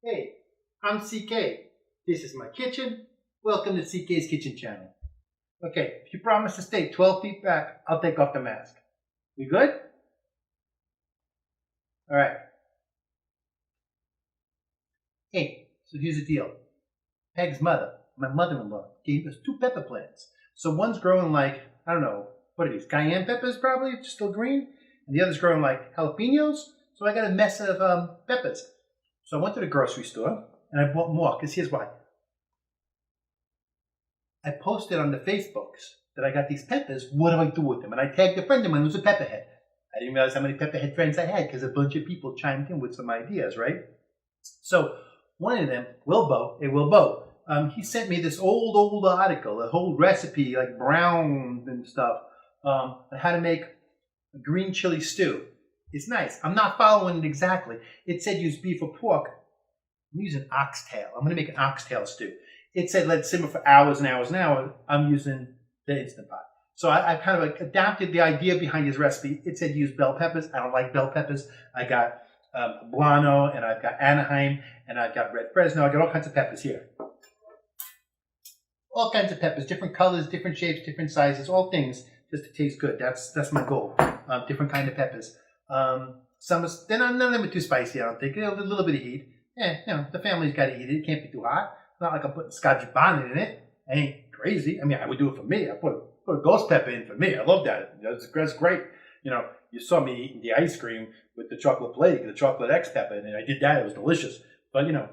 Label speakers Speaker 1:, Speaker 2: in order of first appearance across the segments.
Speaker 1: Hey, I'm CK. This is my kitchen. Welcome to CK's Kitchen Channel. Okay, if you promise to stay 12 feet back, I'll take off the mask. We good? Alright. Hey, so here's the deal. Peg's mother, my mother-in-law, gave us 2 pepper plants. So one's growing like, I don't know, what are these? Cayenne peppers probably, still green. And the other's growing like jalapenos. So I got a mess of peppers. So I went to the grocery store and I bought more, because here's why. I posted on the Facebooks that I got these peppers, what do I do with them? And I tagged a friend of mine who's a pepperhead. I didn't realize how many pepperhead friends I had because a bunch of people chimed in with some ideas, right? So one of them, Wilbo, he sent me this old article, a whole recipe, like brown and stuff, on how to make a green chili stew. It's nice. I'm not following it exactly. It said use beef or pork. I'm using oxtail. I'm going to make an oxtail stew. It said let it simmer for hours and hours and hours. I'm using the Instant Pot. So I kind of like adapted the idea behind his recipe. It said use bell peppers. I don't like bell peppers. I got Poblano, and I've got Anaheim, and I've got Red Fresno. I got all kinds of peppers here. All kinds of peppers, different colors, different shapes, different sizes, all things just to taste good. That's my goal. Different kind of peppers. None of them are too spicy, I don't think. A little bit of heat. The family's got to eat it. It can't be too hot. It's not like I'm putting Scotch bonnet in it. I ain't crazy. I mean, I would do it for me. I put a ghost pepper in for me. I love that. That's great. You saw me eating the ice cream with the chocolate plague, the chocolate X pepper, and I did that. It was delicious. But, doing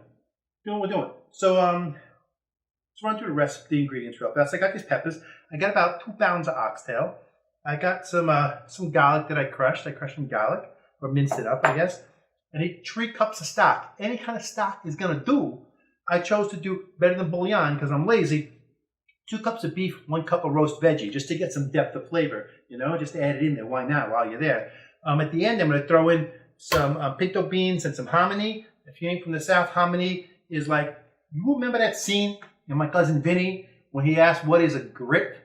Speaker 1: what we're doing. So, let's run through the rest of the ingredients real fast. I got these peppers. I got about 2 pounds of oxtail. I got some garlic that I crushed. I crushed some garlic, or minced it up, I guess. I need 3 cups of stock. Any kind of stock is going to do. I chose to do better than bouillon because I'm lazy. 2 cups of beef, 1 cup of roast veggie, just to get some depth of flavor. Just add it in there. Why not while you're there? At the end, I'm going to throw in some pinto beans and some hominy. If you ain't from the South, hominy is like, you remember that scene in My Cousin Vinny when he asked what is a grit?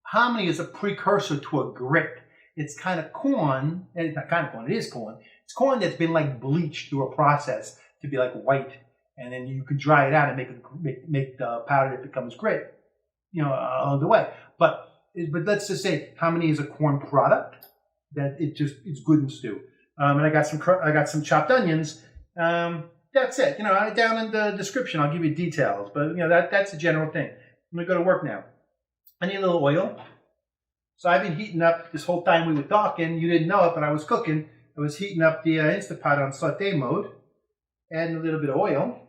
Speaker 1: Hominy is a precursor to a grit. It's kind of corn. It's not kind of corn. It is corn. It's corn that's been like bleached through a process to be like white, and then you could dry it out and make the powder that becomes grit. Along the way. But let's just say hominy is a corn product that it's good in stew. And I got some chopped onions. That's it. Down in the description I'll give you details. But that's the general thing. I'm gonna go to work now. I need a little oil. So I've been heating up this whole time we were talking. You didn't know it, but I was cooking. I was heating up the Instant Pot on saute mode. Adding a little bit of oil.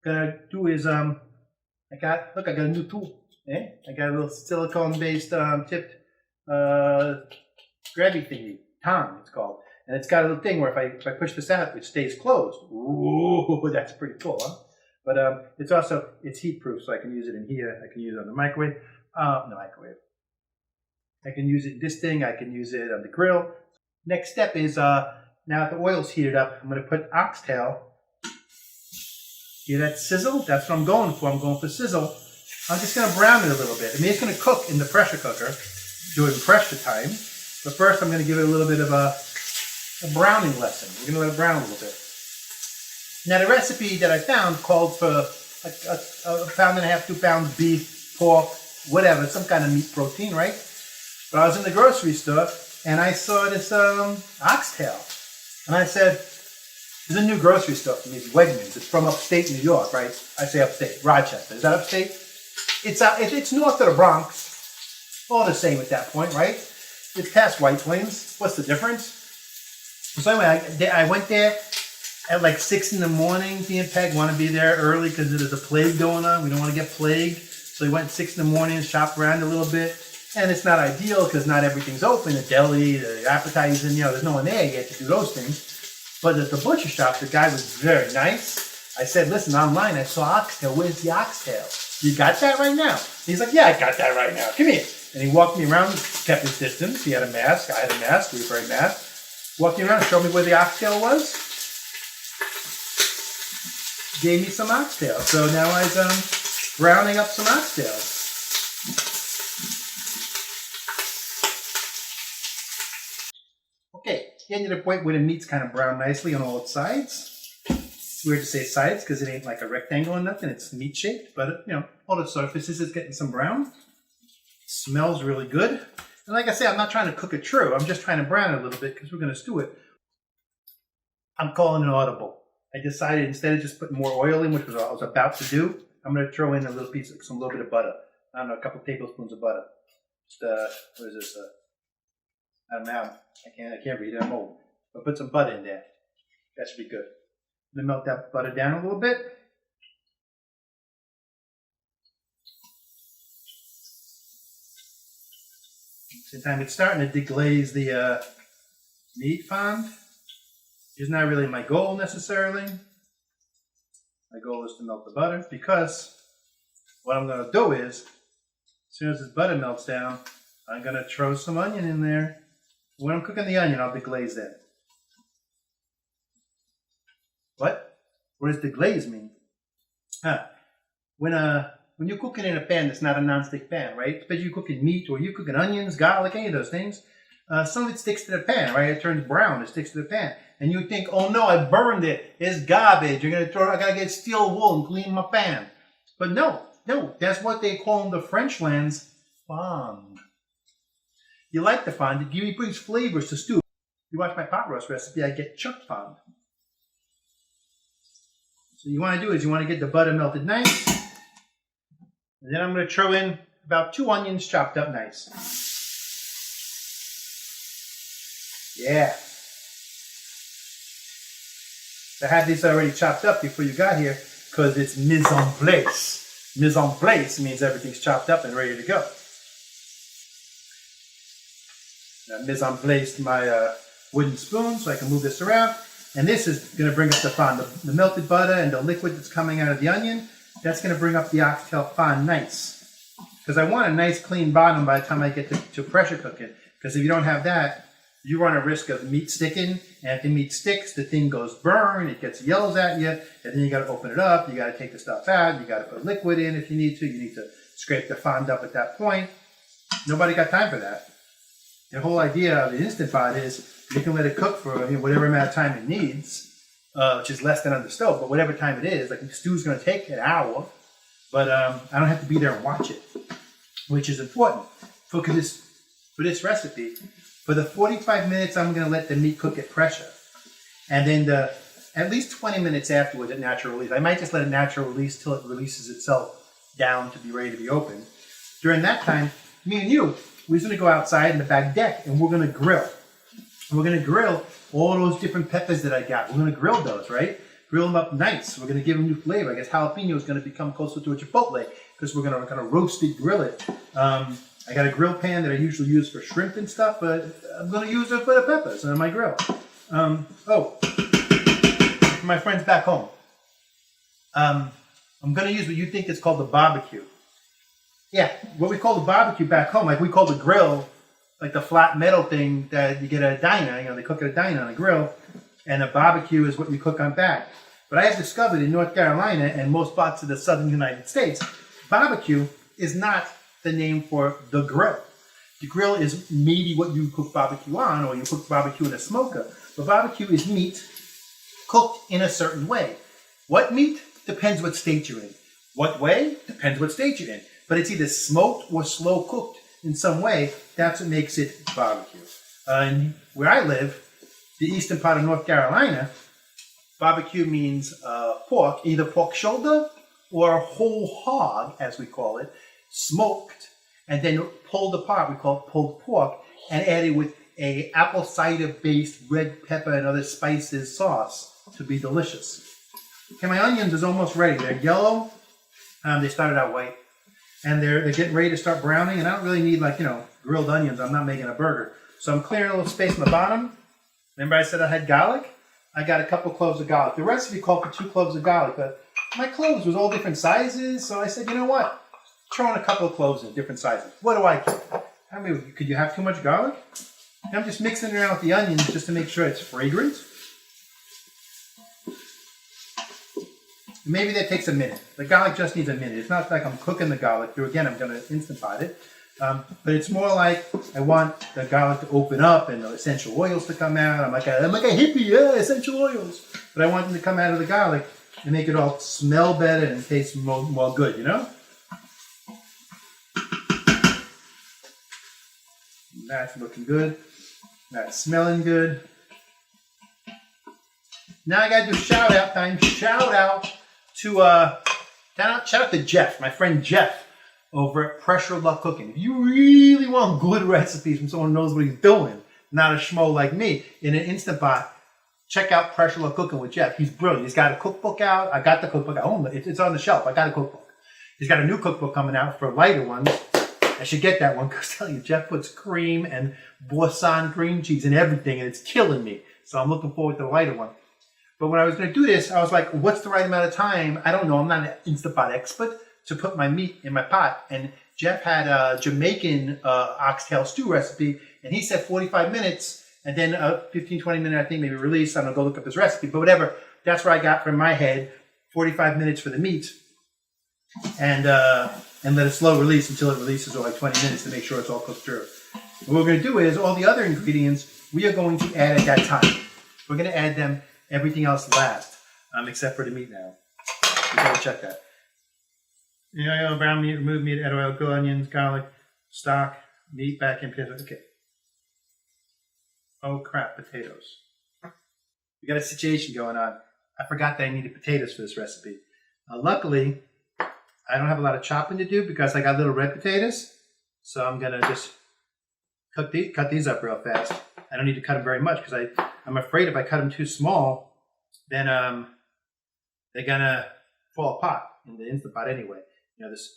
Speaker 1: Gonna do is I got a new tool. I got a little silicone-based tipped grabby thingy, tong it's called, and it's got a little thing where if I push this out, it stays closed. Ooh, that's pretty cool, huh? But it's heat proof, so I can use it in here. I can use it on the microwave. No microwave. I can use it in this thing. I can use it on the grill. Next step is now that the oil's heated up, I'm gonna put oxtail. Hear that sizzle? That's what I'm going for. I'm going for sizzle. I'm just going to brown it a little bit. I mean, it's going to cook in the pressure cooker during pressure time. But first, I'm going to give it a little bit of a browning lesson. We're going to let it brown a little bit. Now, the recipe that I found called for a pound and a half, 2 pounds beef, pork, whatever, some kind of meat protein, right? But I was in the grocery store, and I saw this oxtail. And I said, there's a new grocery store for me, it's Wegmans. It's from upstate New York, right? I say upstate, Rochester. Is that upstate? It's north of the Bronx. All the same at that point, right? It's past White Plains. What's the difference? So anyway, I went there at like 6 in the morning. Me and Peg want to be there early because there's a plague going on. We don't want to get plagued. So we went at 6 in the morning and shopped around a little bit. And it's not ideal because not everything's open. The deli, the appetizing, there's no one there yet to do those things. But at the butcher shop, the guy was very nice. I said, listen, online I saw oxtail. Where's the oxtail? You got that right now? He's like, yeah, I got that right now. Come here. And he walked me around, kept his distance. He had a mask. I had a mask. We were wearing masks. Walked me around, showed me where the oxtail was. Gave me some oxtail. So now I'm browning up some oxtail. Okay, getting to the point where the meat's kind of brown nicely on all its sides. It's weird to say sides because it ain't like a rectangle or nothing. It's meat shaped, but you know, all the surfaces is getting some brown. It smells really good. And like I say, I'm not trying to cook it true. I'm just trying to brown it a little bit because we're going to stew it. I'm calling an audible. I decided instead of just putting more oil in, which was what I was about to do, I'm going to throw in a little bit of butter. I don't know, a couple tablespoons of butter. Just, what is this? I don't know. I can't read it. I'm old. I'll put some butter in there. That should be good. I'm going to melt that butter down a little bit. Same time, it's starting to deglaze the meat fond. It's not really my goal necessarily. My goal is to melt the butter because what I'm going to do is, as soon as this butter melts down, I'm going to throw some onion in there. When I'm cooking the onion, I'll deglaze that. What? What does deglaze mean? When you're cooking in a pan that's not a non-stick pan, right? Especially you're cooking meat or you're cooking onions, garlic, any of those things, some of it sticks to the pan, right? It turns brown, it sticks to the pan. And you think, oh no, I burned it. It's garbage. I gotta get steel wool and clean my pan. But no, that's what they call in the French lands fond. You like the fond, it brings flavors to stew. You watch my pot roast recipe, I get chuck fond. So you want to do is you want to get the butter melted nice. And then I'm going to throw in about 2 onions chopped up nice. Yeah. I had these already chopped up before you got here because it's mise en place. Mise en place means everything's chopped up and ready to go. I mise en place my wooden spoon so I can move this around. And this is going to bring up the fond. The melted butter and the liquid that's coming out of the onion, that's going to bring up the oxtail fond nice. Because I want a nice clean bottom by the time I get to pressure cook it. Because if you don't have that, you run a risk of meat sticking. And if the meat sticks, the thing goes burn, it gets yells at you, and then you got to open it up, you got to take the stuff out, you got to put liquid in if you need to scrape the fond up at that point. Nobody got time for that. The whole idea of the Instant Pot is you can let it cook for whatever amount of time it needs, which is less than on the stove, but whatever time it is. Like the stew's going to take an hour, but I don't have to be there and watch it, which is important. For this recipe, for the 45 minutes, I'm going to let the meat cook at pressure. And then at least 20 minutes afterwards at natural release. I might just let it natural release till it releases itself down to be ready to be opened. During that time, me and you, we're going to go outside in the back deck and we're going to grill. And we're going to grill all those different peppers that I got. We're going to grill those, right? Grill them up nice. We're going to give them new flavor. I guess jalapeno is going to become closer to a chipotle because we're going to kind of roast it, grill it. I got a grill pan that I usually use for shrimp and stuff, but I'm going to use it for the peppers on my grill. For my friends back home, I'm going to use what you think is called the barbecue. Yeah, what we call the barbecue back home, like we call the grill, like the flat metal thing that you get at a diner, they cook at a diner on a grill, and a barbecue is what you cook on back. But I have discovered in North Carolina and most parts of the southern United States, barbecue is not the name for the grill. The grill is maybe what you cook barbecue on, or you cook barbecue in a smoker. But barbecue is meat cooked in a certain way. What meat? Depends what state you're in. What way? Depends what state you're in. But it's either smoked or slow cooked in some way. That's what makes it barbecue. And where I live, the eastern part of North Carolina, barbecue means pork, either pork shoulder or whole hog, as we call it, smoked and then pulled apart. We call it pulled pork, and added with a apple cider based red pepper and other spices sauce to be delicious. Okay, my onions is almost ready. They're yellow. They started out white. And they're getting ready to start browning, and I don't really need grilled onions. I'm not making a burger. So I'm clearing a little space in the bottom. Remember I said I had garlic? I got a couple cloves of garlic. The recipe called for 2 cloves of garlic, but my cloves was all different sizes, so I said, you know what? Throw in a couple of cloves in different sizes. What do I care? I mean, could you have too much garlic? And I'm just mixing it around with the onions just to make sure it's fragrant. Maybe that takes a minute. The garlic just needs a minute. It's not like I'm cooking the garlic through. Again, I'm going to Instant Pot it. But it's more like I want the garlic to open up and the essential oils to come out. I'm like a hippie, yeah, essential oils. But I want them to come out of the garlic and make it all smell better and taste more good, you know? That's looking good. That's smelling good. Now I gotta do shout out time. Shout out to Jeff, my friend Jeff, over at Pressureluck Cooking. If you really want good recipes from someone who knows what he's doing, not a schmo like me, in an Instant Pot, check out Pressureluck Cooking with Jeff. He's brilliant. He's got a cookbook out. I got the cookbook at home. It's on the shelf. I got a cookbook. He's got a new cookbook coming out for lighter ones. I should get that one because I tell you, Jeff puts cream and Boursin cream cheese and everything, and it's killing me. So I'm looking forward to the lighter one. But when I was going to do this, I was like, what's the right amount of time? I don't know. I'm not an Instant Pot expert to put my meat in my pot. And Jeff had a Jamaican oxtail stew recipe, and he said 45 minutes, and then a 15, 20 minute, I think, maybe release. I'm going to go look up his recipe. But whatever, that's where I got from my head, 45 minutes for the meat. And let it slow release until it releases, or like 20 minutes to make sure it's all cooked through. What we're going to do is all the other ingredients we are going to add at that time. We're going to add them, everything else last, except for the meat now. We gotta check that. Brown meat, remove meat, add oil, good onions, garlic, stock, meat back in potatoes. Okay. Oh crap, potatoes. We got a situation going on. I forgot that I needed potatoes for this recipe. Luckily, I don't have a lot of chopping to do because I got little red potatoes. So I'm going to just cut these up real fast. I don't need to cut them very much because I'm afraid if I cut them too small, then they're going to fall apart in the Instant Pot anyway. You know, this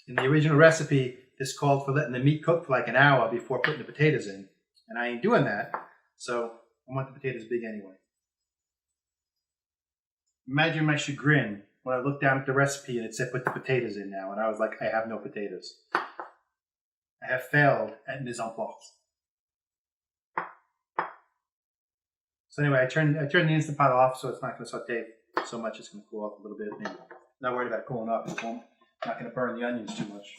Speaker 1: in the original recipe, this called for letting the meat cook for like an hour before putting the potatoes in. And I ain't doing that. So I want the potatoes big anyway. Imagine my chagrin when I looked down at the recipe and it said put the potatoes in now, and I was like, I have no potatoes. I have failed at mise en place. So anyway, I turned the Instant Pot off so it's not going to saute so much. It's going to cool off a little bit. And not worried about cooling off. It's not going to burn the onions too much.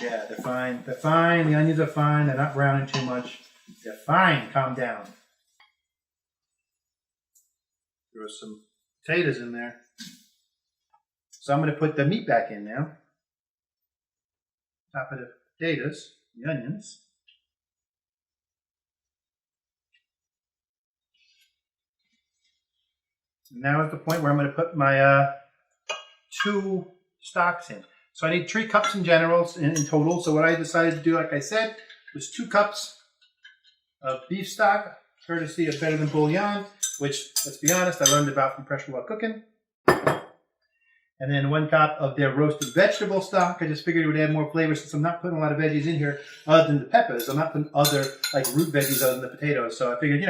Speaker 1: Yeah, they're fine. They're fine. The onions are fine. They're not browning too much. They're fine. Calm down. There was some potatoes in there. So I'm going to put the meat back in now. Top of the potatoes, the onions. And now is the point where I'm going to put my 2 stocks in. So I need 3 cups in general, in total. So what I decided to do, like I said, was 2 cups of beef stock, courtesy of Better Than Bouillon, which, let's be honest, I learned about from Pressureluck Cooking. And then 1 cup of their roasted vegetable stock. I just figured it would add more flavor since I'm not putting a lot of veggies in here other than the peppers. I'm not putting other like root veggies other than the potatoes. So I figured,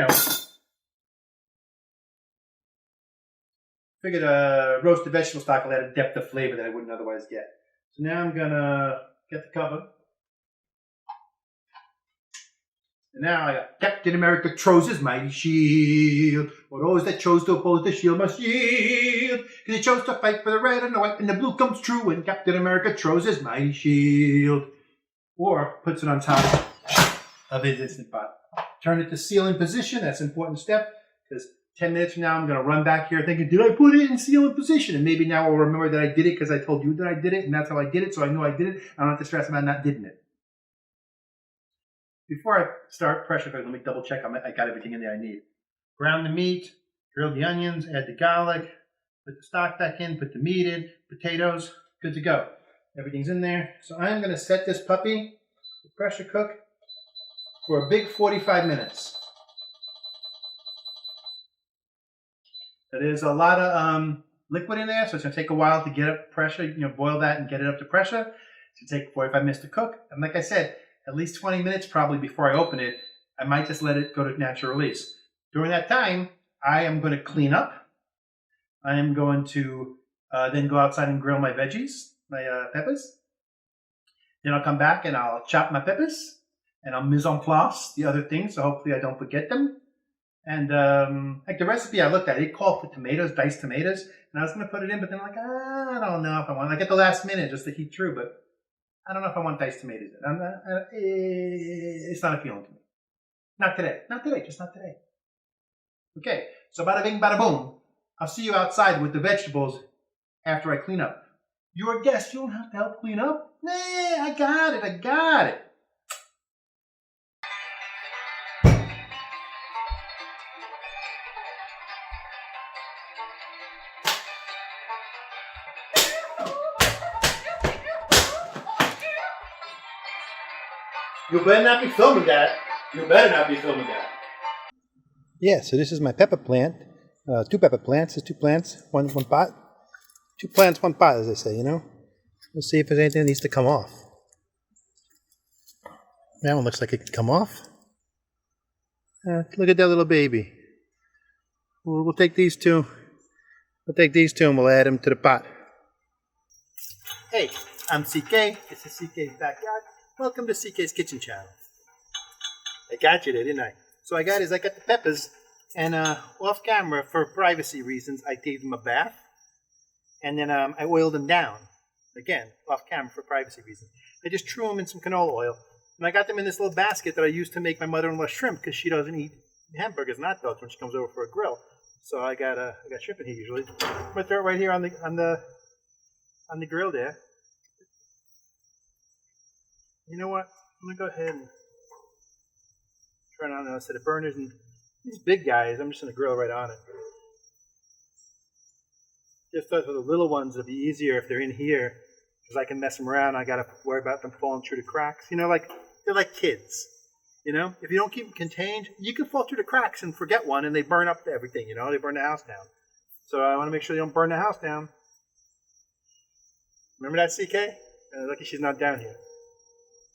Speaker 1: roasted vegetable stock will add a depth of flavor that I wouldn't otherwise get. So now I'm gonna get the cover. And now I got Captain America chose his mighty shield. For those that chose to oppose the shield must yield. Because he chose to fight for the red and the white and the blue comes true when Captain America chose his mighty shield. Or puts it on top of his Instant Pot. Turn it to sealing position. That's an important step. Because 10 minutes from now I'm going to run back here thinking, did I put it in sealing position? And maybe now I'll remember that I did it because I told you that I did it. And that's how I did it. So I know I did it. I don't have to stress about not doing it. Before I start pressure cooking, let me double check I got everything in there I need. Brown the meat, grill the onions, add the garlic, put the stock back in, put the meat in, potatoes, good to go. Everything's in there. So I'm going to set this puppy to pressure cook for a big 45 minutes. There's a lot of liquid in there, so it's going to take a while to get up pressure, boil that and get it up to pressure. It's going to take 45 minutes to cook. And like I said, at least 20 minutes probably before I open it. I might just let it go to natural release. During that time, I am going to clean up. I am going to then go outside and grill my veggies, my peppers. Then I'll come back and I'll chop my peppers and I'll mise en place the other things, so hopefully I don't forget them. And like the recipe I looked at, it called for tomatoes, diced tomatoes, and I was going to put it in, but then I'm like, I don't know if I want it. Like at the last minute just to heat through, but I don't know if I want diced tomatoes. It's not appealing to me. Not today. Not today. Just not today. Okay. So bada bing, bada boom. I'll see you outside with the vegetables after I clean up. You're a guest. You don't have to help clean up. Nah, I got it. I got it. You better not be filming that. You better not be filming that. Yeah, so this is my pepper plant. 2 pepper plants. There's 2 plants, one pot. 2 plants, 1 pot, as they say, you know. Let's see if there's anything that needs to come off. That one looks like it can come off. Look at that little baby. We'll take these 2. We'll take these 2 and we'll add them to the pot. Hey, I'm CK. This is CK's backyard. Welcome to CK's Kitchen Channel. I got you there, didn't I? So I got the peppers, and off camera, for privacy reasons, I gave them a bath, and then I oiled them down. Again, off camera for privacy reasons. I just threw them in some canola oil, and I got them in this little basket that I used to make my mother-in-law shrimp, because she doesn't eat hamburgers and hot dogs when she comes over for a grill. So I got shrimp in here usually. I'm gonna throw it right here on the grill there. You know what? I'm gonna go ahead and turn on a set of burners, and these big guys, I'm just gonna grill right on it. Just thought for the little ones, it'll be easier if they're in here, because I can mess them around. I gotta worry about them falling through the cracks. You know, like they're like kids. You know, if you don't keep them contained, you can fall through the cracks and forget one, and they burn up everything. You know, they burn the house down. So I want to make sure they don't burn the house down. Remember that, CK? Lucky she's not down here.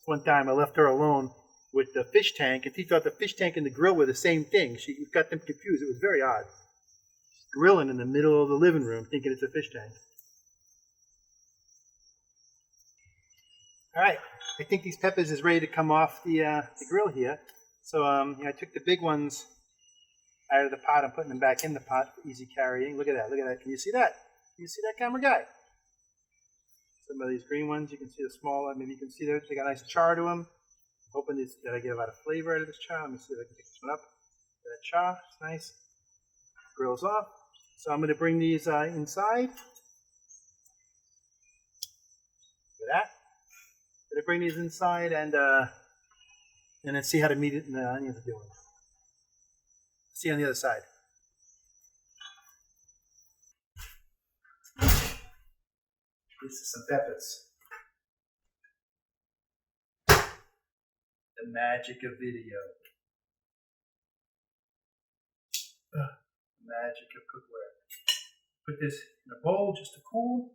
Speaker 1: One time I left her alone with the fish tank, and she thought the fish tank and the grill were the same thing. She got them confused. It was very odd. She's grilling in the middle of the living room, thinking it's a fish tank. All right, I think these peppers is ready to come off the grill here. So I took the big ones out of the pot. I'm putting them back in the pot for easy carrying. Look at that. Look at that. Can you see that? Can you see that, camera guy? Some of these green ones, you can see the smaller. Maybe you can see they got a nice char to them. I'm hoping that I get a lot of flavor out of this char. Let me see if I can pick this one up. That char, it's nice. Grills off. So I'm going to bring these inside. Look at that. I'm going to bring these inside and then see how the meat and the onions are doing. See you on the other side. This is some peppers. The magic of video. The magic of cookware. Put this in a bowl just to cool.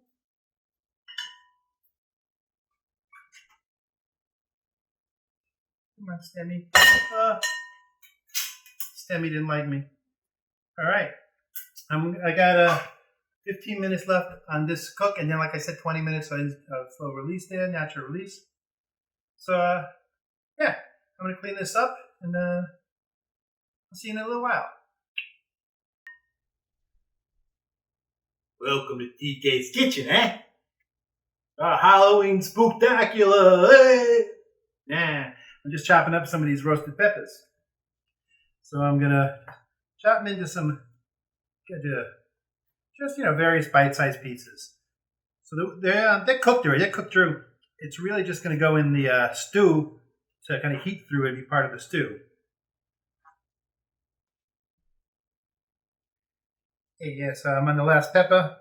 Speaker 1: Come on, Stemmy. Stemmy didn't like me. All right. I got 15 minutes left on this cook, and then, like I said, 20 minutes slow release there, natural release. So, yeah, I'm going to clean this up, and I'll see you in a little while. Welcome to TK's Kitchen, eh? Halloween spooktacular, eh? Nah, I'm just chopping up some of these roasted peppers. So I'm going to chop them into some, just, various bite-sized pieces. So they're cooked already. They're cooked through. It's really just going to go in the stew to kind of heat through and be part of the stew. Hey, yeah, so I'm on the last pepper.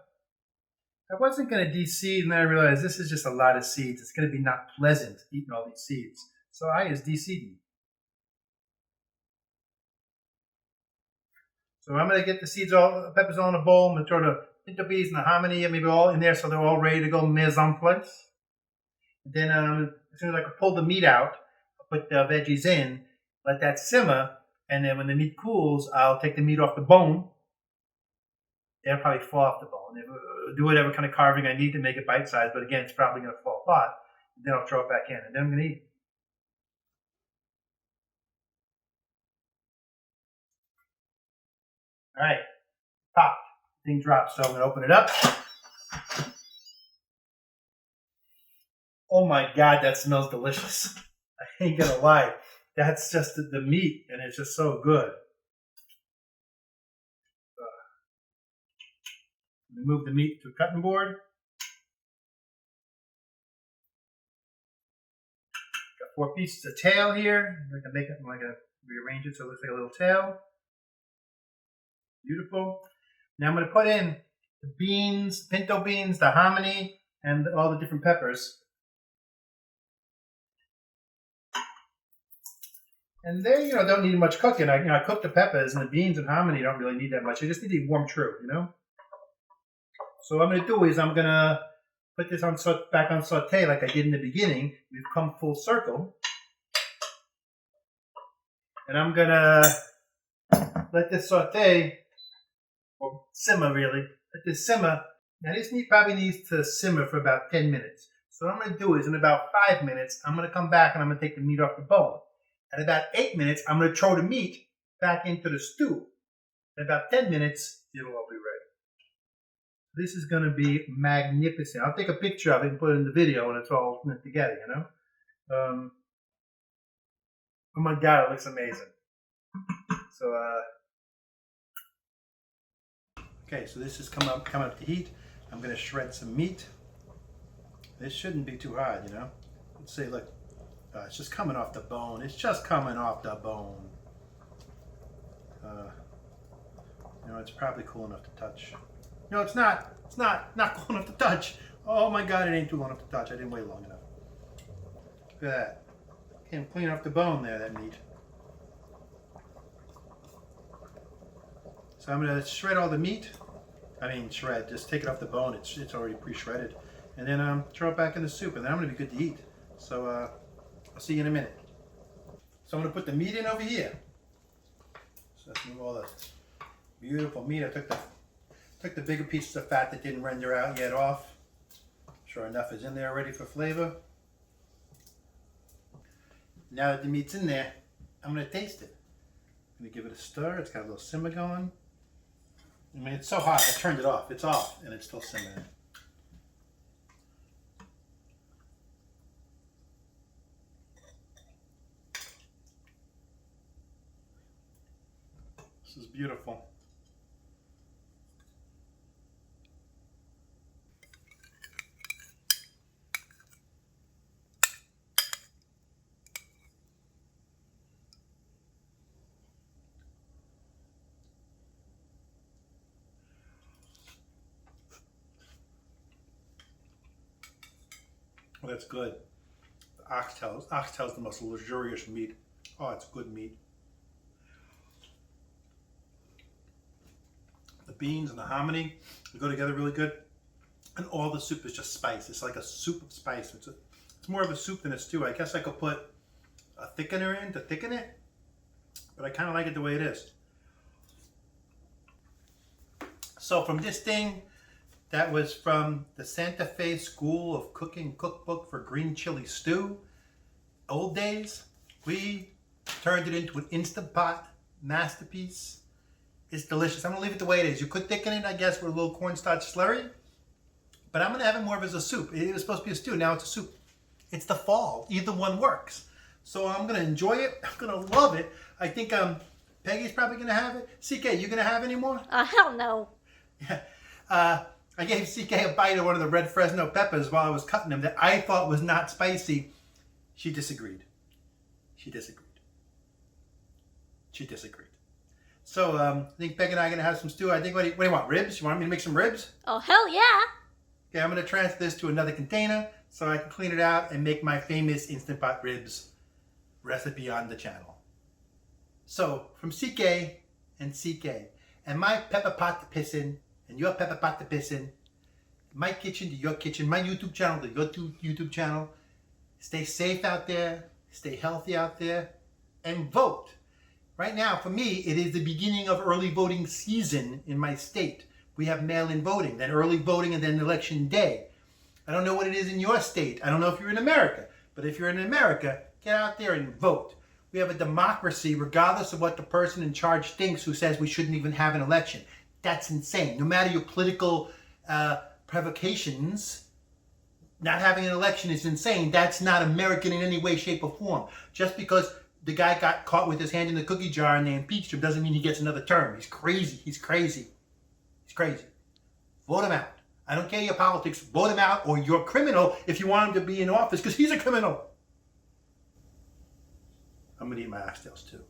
Speaker 1: I wasn't going to de-seed, and then I realized this is just a lot of seeds. It's going to be not pleasant eating all these seeds. So I is de-seeding. So I'm going to get the peppers all in a bowl. I'm going to throw the pinto beans and the hominy maybe all in there so they're all ready to go mise en place. And then as soon as I can pull the meat out, I'll put the veggies in, let that simmer, and then when the meat cools, I'll take the meat off the bone. They'll probably fall off the bone. Do whatever kind of carving I need to make it bite-sized, but again, it's probably going to fall apart. And then I'll throw it back in, and then I'm going to eat. All right, pop. Thing drops, so I'm going to open it up. Oh my God, that smells delicious. I ain't gonna lie. That's just the meat, and it's just so good. Move the meat to a cutting board. Got 4 pieces of tail here. I'm gonna rearrange it so it looks like a little tail. Beautiful. Now I'm gonna put in the beans, pinto beans, the hominy, and all the different peppers. And they, don't need much cooking. I cook the peppers, and the beans and hominy don't really need that much. They just need to be warm true, So what I'm going to do is I'm going to put this back on saute like I did in the beginning. We've come full circle. And I'm going to let this saute, or simmer really. Let this simmer. Now this meat probably needs to simmer for about 10 minutes. So what I'm going to do is in about 5 minutes, I'm going to come back and I'm going to take the meat off the bone. At about 8 minutes, I'm going to throw the meat back into the stew. In about 10 minutes, it'll all be ready. This is going to be magnificent. I'll take a picture of it and put it in the video when it's all put together, Oh my God, it looks amazing. Okay, so this is coming up to heat. I'm going to shred some meat. This shouldn't be too hard, Let's see, look. It's just coming off the bone. It's just coming off the bone. It's probably cool enough to touch. No, it's not. It's not cool enough to touch. Oh my God, it ain't too long enough to touch. I didn't wait long enough. Look at that. Can't clean off the bone there, that meat. So I'm going to shred all the meat. Shred. Just take it off the bone. It's already pre-shredded. And then throw it back in the soup. And then I'm going to be good to eat. So I'll see you in a minute. So I'm going to put the meat in over here. So let's move all the beautiful meat. I took the bigger pieces of fat that didn't render out yet off. Sure enough, is in there already for flavor. Now that the meat's in there, I'm going to taste it. I'm going to give it a stir. It's got a little simmer going. It's so hot. I turned it off. It's off, and it's still simmering. This is beautiful. Well, that's good. The oxtail is the most luxurious meat. Oh, it's good meat. The beans and the hominy, they go together really good. And all the soup is just spice. It's like a soup of spice. It's more of a soup than a stew. I guess I could put a thickener in to thicken it, but I kind of like it the way it is. So from this thing, that was from the Santa Fe School of Cooking Cookbook for Green Chili Stew. Old days, we turned it into an Instant Pot masterpiece. It's delicious. I'm going to leave it the way it is. You could thicken it, I guess, with a little cornstarch slurry. But I'm going to have it more of as a soup. It was supposed to be a stew. Now it's a soup. It's the fall. Either one works. So I'm going to enjoy it. I'm going to love it. I think Peggy's probably going to have it. CK, you going to have any more?
Speaker 2: Hell no.
Speaker 1: Yeah. I gave CK a bite of one of the red Fresno peppers while I was cutting them that I thought was not spicy. She disagreed. So I think Peg and I are going to have some stew. I think, what do you want, ribs? You want me to make some ribs?
Speaker 2: Oh, hell yeah.
Speaker 1: Okay, I'm going to transfer this to another container so I can clean it out and make my famous Instant Pot ribs recipe on the channel. So, from CK and my pepper pot to pissin' and your pepper pot to pissin', my kitchen to your kitchen, my YouTube channel to your YouTube channel. Stay safe out there, stay healthy out there, and vote. Right now, for me, it is the beginning of early voting season in my state. We have mail-in voting, then early voting, and then election day. I don't know what it is in your state. I don't know if you're in America. But if you're in America, get out there and vote. We have a democracy regardless of what the person in charge thinks who says we shouldn't even have an election. That's insane. No matter your political provocations, not having an election is insane. That's not American in any way, shape, or form. Just because the guy got caught with his hand in the cookie jar and they impeached him doesn't mean he gets another term. He's crazy. He's crazy. He's crazy. Vote him out. I don't care your politics. Vote him out, or you're a criminal if you want him to be in office, because he's a criminal. I'm going to eat my oxtails too.